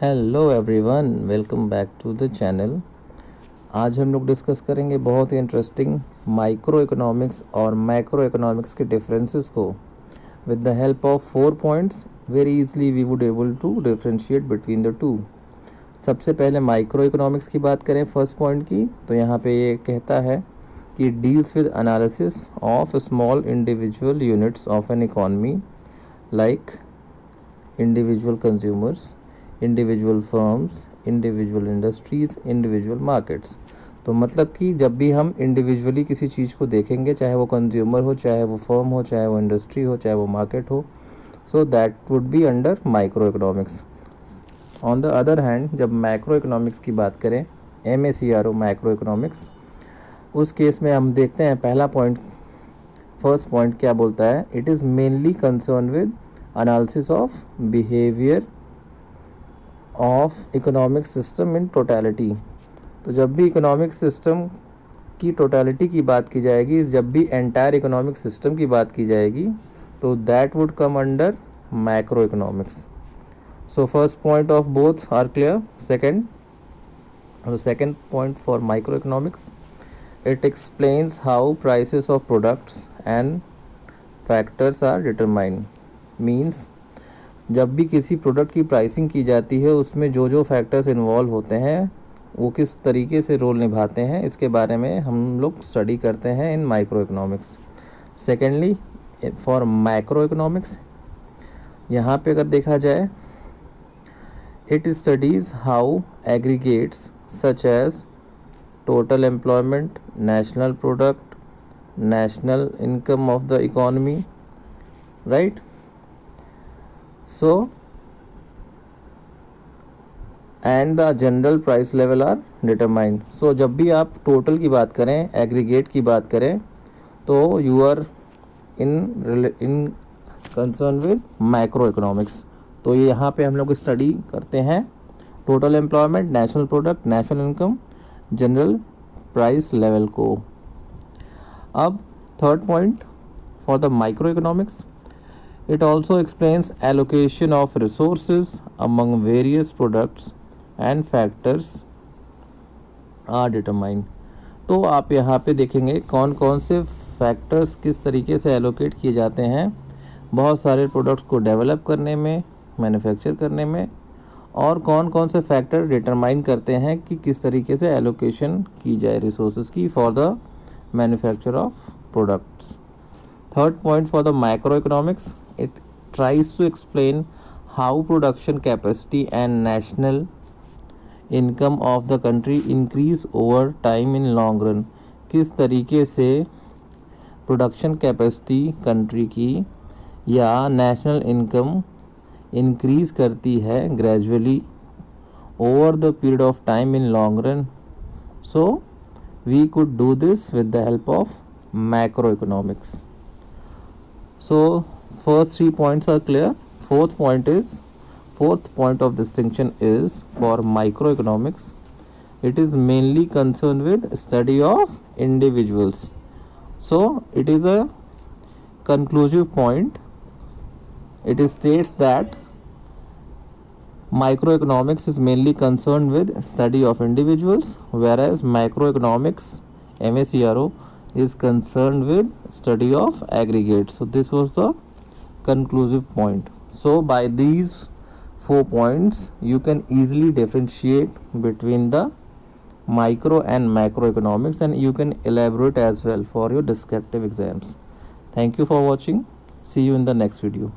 Hello everyone, welcome back to the channel. आज हम लोग डिस्कस करेंगे बहुत ही इंटरेस्टिंग माइक्रो इकोनॉमिक्स और मैक्रो इकोनॉमिक्स के डिफरेंसेस को with the help of 4 points. Very easily we would able to differentiate between the two. सबसे पहले माइक्रो इकोनॉमिक्स की बात करें फर्स्ट पॉइंट की, तो यहाँ पे ये कहता है कि deals with analysis of small individual units of N economy like individual consumers, individual firms, individual industries, individual markets. तो मतलब कि जब भी हम इंडिविजुअली किसी चीज़ को देखेंगे, चाहे वो कंज्यूमर हो, चाहे वो फर्म हो, चाहे वो इंडस्ट्री हो, चाहे वो मार्केट हो, so that would be under micro economics. On the other hand, जब मैक्रो इकोनॉमिक्स की बात करें, MACRO मैक्रो इकोनॉमिक्स, उस केस में हम देखते हैं पहला पॉइंट, फर्स्ट पॉइंट क्या बोलता है। It is mainly concern with analysis of behaviour of economic system in totality. तो जब भी इकोनॉमिक सिस्टम की टोटलिटी की बात की जाएगी, जब भी एंटायर इकोनॉमिक सिस्टम की बात की जाएगी, तो that would come under macro economics. So first point of both are clear. Second point for micro economics, it explains how prices of products and factors are determined. Means जब भी किसी product की pricing की जाती है, उसमें जो जो फैक्टर्स इन्वॉल्व होते हैं वो किस तरीके से रोल निभाते हैं, इसके बारे में हम लोग स्टडी करते हैं in micro economics. Secondly, for macro economics, यहाँ पे अगर देखा जाए, it studies how aggregates such as total employment, national product, national income of the economy, right. So and the general price level are determined. So जब भी आप total की बात करें, एग्रीगेट की बात करें, तो you are in concern with macro economics. तो ये यहाँ पे हम लोग स्टडी करते हैं total employment, national product, national income, general price level को। अब third point for the micro economics, it also explains allocation of resources among various products and factors are determined। तो आप यहाँ पे देखेंगे कौन कौन से फैक्टर्स किस तरीके से एलोकेट किए जाते हैं बहुत सारे प्रोडक्ट्स को डेवलप करने में, मैन्युफैक्चर करने में, और कौन कौन से फैक्टर डिटरमाइन करते हैं कि किस तरीके से एलोकेशन की जाए रिसोर्सेज की for the manufacture of products. Third point for the macroeconomics, it tries to explain how production capacity and national income of the country increase over time in long run। किस तरीके से production capacity country की या national income increase करती है gradually over the period of time in long run. So we could do this with the help of macro economics. So first 3 points are clear. Fourth point of distinction is for microeconomics. It is mainly concerned with study of individuals. So it is a conclusive point. It states that microeconomics is mainly concerned with study of individuals, whereas macroeconomics, MACRO, is concerned with study of aggregates. So this was the conclusive point. So by these 4 points you can easily differentiate between the micro and macroeconomics, and you can elaborate as well for your descriptive exams. Thank you for watching. See you in the next video.